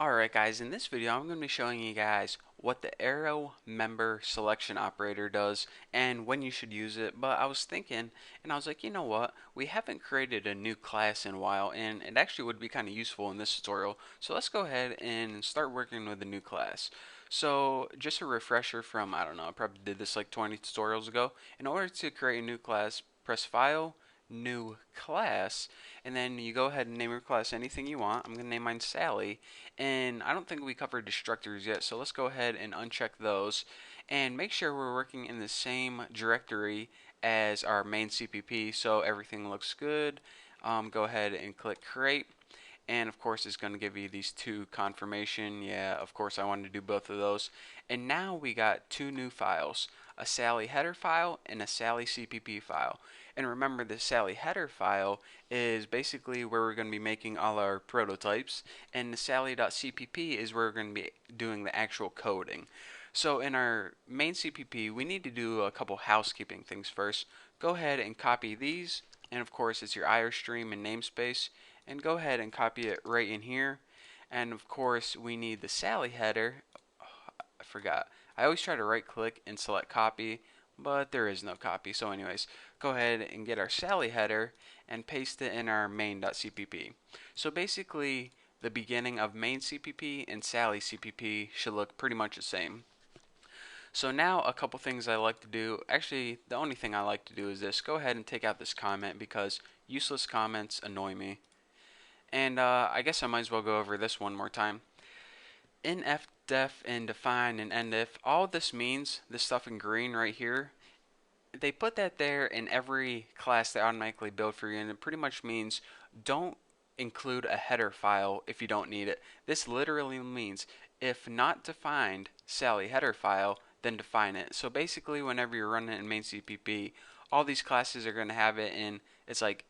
Alright guys, in this video I'm going to be showing you guys what the arrow member selection operator does and when you should use it. But I was thinking and I was like, you know what, we haven't created a new class in a while and it actually would be kind of useful in this tutorial. So let's go ahead and start working with a new class. So just a refresher from, I don't know, I probably did this like 20 tutorials ago. In order to create a new class, press File, New Class, and then you go ahead and name your class anything you want. I'm going to name mine Sally, and I don't think we covered destructors yet, so let's go ahead and uncheck those and make sure we're working in the same directory as our main CPP so everything looks good. Go ahead and click create, and of course it's going to give you these two confirmation. Yeah, of course I wanted to do both of those. And now we got two new files, a Sally header file and a Sally CPP file. And remember, the Sally header file is basically where we're going to be making all our prototypes, and the Sally.cpp is where we're going to be doing the actual coding. So in our main CPP, we need to do a couple housekeeping things first. Go ahead and copy these, and of course it's your IRStream and namespace, and go ahead and copy it right in here. And of course we need the Sally header. Oh, I forgot. I always try to right click and select copy, but there is no copy. So anyways, go ahead and get our Sally header and paste it in our main.cpp. So basically the beginning of main CPP and Sally CPP should look pretty much the same. So now a couple things I like to do. Actually, the only thing I like to do is this. Go ahead and take out this comment because useless comments annoy me. And I guess I might as well go over this one more time. Inf, def, and define, and endif, all this means, this stuff in green right here, they put that there in every class they automatically build for you, and it pretty much means don't include a header file if you don't need it. This literally means if not defined Sally header file, then define it. So basically, whenever you're running it in main CPP, all these classes are going to have it in. It's like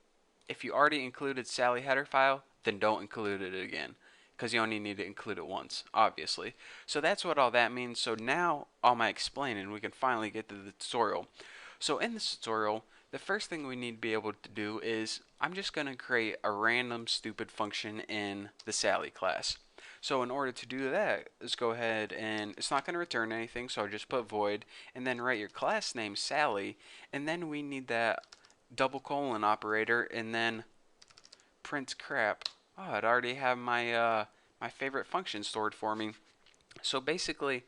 if you already included Sally header file, then don't include it again because you only need to include it once, obviously. So that's what all that means. So now all my explaining, we can finally get to the tutorial. So in this tutorial, the first thing we need to be able to do is I'm just going to create a random stupid function in the Sally class. So in order to do that, let's go ahead and it's not going to return anything, so I'll just put void and then write your class name Sally, and then we need that double colon operator and then print crap. Oh, it already have my favorite function stored for me. So basically,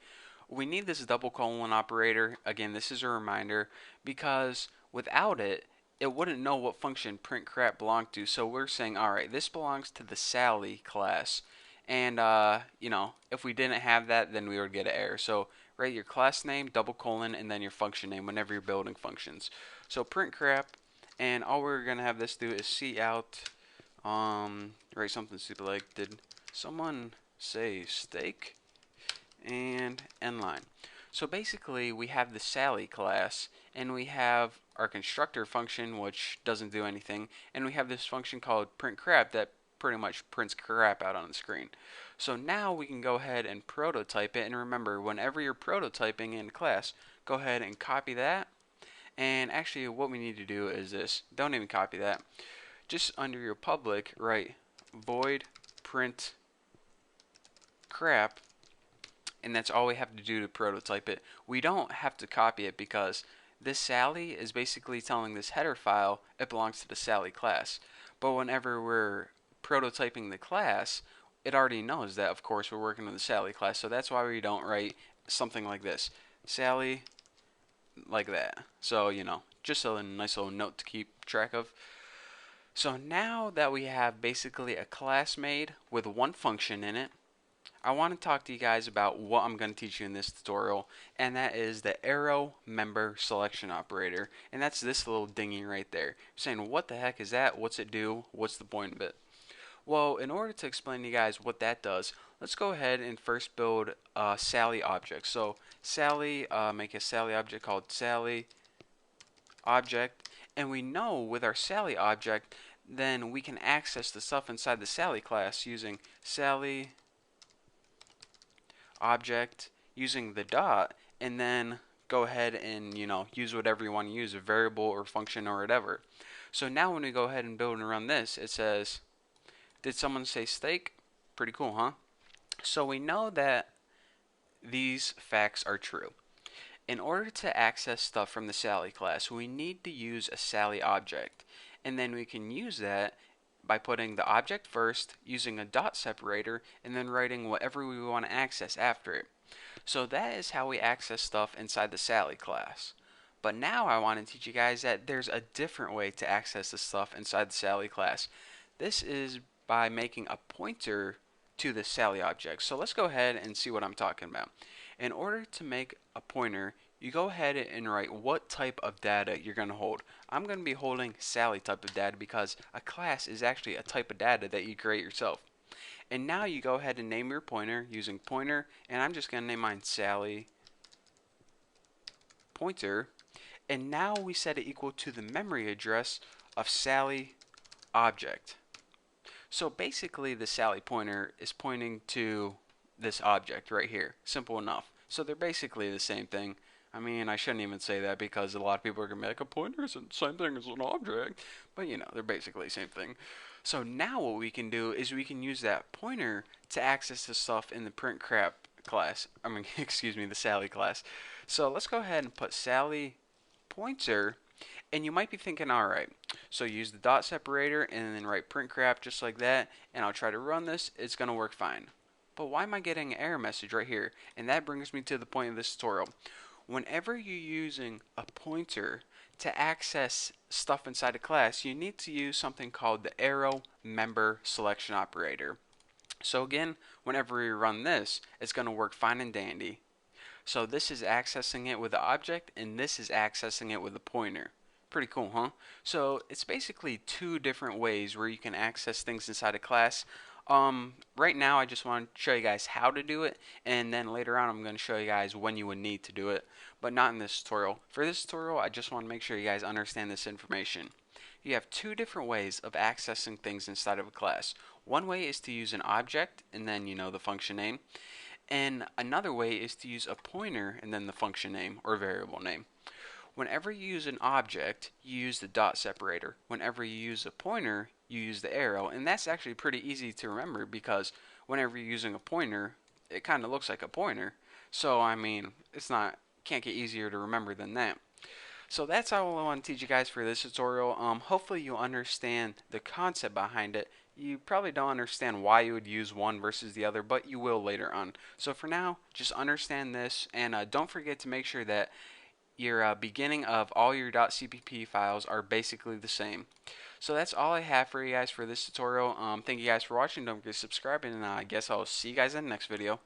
we need this double colon operator. Again, this is a reminder because without it, it wouldn't know what function print crap belonged to. So we're saying, all right, this belongs to the Sally class. And, if we didn't have that, then we would get an error. So write your class name, double colon, and then your function name whenever you're building functions. So print crap, and all we're going to have this do is see out, write something stupid like, did someone say steak? And end line. So basically we have the Sally class and we have our constructor function which doesn't do anything, and we have this function called print crap that pretty much prints crap out on the screen. So now we can go ahead and prototype it, and remember whenever you're prototyping in class, go ahead and copy that. And actually what we need to do is this. Don't even copy that. Just under your public write void print crap, and that's all we have to do to prototype it. We don't have to copy it because this Sally is basically telling this header file it belongs to the Sally class. But whenever we're prototyping the class, it already knows that, of course, we're working with the Sally class. So that's why we don't write something like this. Sally, like that. So, just a nice little note to keep track of. So now that we have basically a class made with one function in it, I want to talk to you guys about what I'm going to teach you in this tutorial, and that is the arrow member selection operator, and that's this little dinghy right there. You're saying, what the heck is that? What's it do? What's the point of it? Well, in order to explain to you guys what that does, let's go ahead and first build a Sally object. So Sally, make a Sally object called Sally object, and we know with our Sally object, then we can access the stuff inside the Sally class using Sally object using the dot, and then go ahead and use whatever you want to use, a variable or function or whatever. So now when we go ahead and build and run this, it says, did someone say steak? Pretty cool, huh? So we know that these facts are true. In order to access stuff from the Sally class, we need to use a Sally object. And then we can use that by putting the object first, using a dot separator, and then writing whatever we want to access after it. So that is how we access stuff inside the Sally class. But now I want to teach you guys that there's a different way to access the stuff inside the Sally class. This is by making a pointer to the Sally object. So let's go ahead and see what I'm talking about. In order to make a pointer, you go ahead and write what type of data you're going to hold. I'm going to be holding Sally type of data because a class is actually a type of data that you create yourself. And now you go ahead and name your pointer using pointer, and I'm just going to name mine Sally pointer. And now we set it equal to the memory address of Sally object. So basically the Sally pointer is pointing to this object right here. Simple enough. So they're basically the same thing. I mean, I shouldn't even say that because a lot of people are going to be like, a pointer isn't the same thing as an object. But you know, they're basically the same thing. So now what we can do is we can use that pointer to access the stuff in the print crap class. I mean, excuse me, the Sally class. So let's go ahead and put Sally pointer. And you might be thinking, alright, so use the dot separator and then write print crap just like that, and I'll try to run this, it's going to work fine. But why am I getting an error message right here? And that brings me to the point of this tutorial. Whenever you're using a pointer to access stuff inside a class, you need to use something called the arrow member selection operator. So again, whenever we run this, it's going to work fine and dandy. So this is accessing it with the object, and this is accessing it with a pointer. Pretty cool, huh? So it's basically two different ways where you can access things inside a class. Right now I just want to show you guys how to do it, and then later on I'm going to show you guys when you would need to do it, but not in this tutorial. For this tutorial, I just want to make sure you guys understand this information. You have two different ways of accessing things inside of a class. One way is to use an object, and then the function name. And another way is to use a pointer and then the function name or variable name. Whenever you use an object, you use the dot separator. Whenever you use a pointer, you use the arrow. And that's actually pretty easy to remember because whenever you're using a pointer, it kind of looks like a pointer. So, I mean, can't get easier to remember than that. So that's all I want to teach you guys for this tutorial. Hopefully you understand the concept behind it. You probably don't understand why you would use one versus the other, but you will later on. So for now, just understand this, and don't forget to make sure that your beginning of all your .cpp files are basically the same. So that's all I have for you guys for this tutorial. Thank you guys for watching. Don't forget to subscribe, and I guess I'll see you guys in the next video.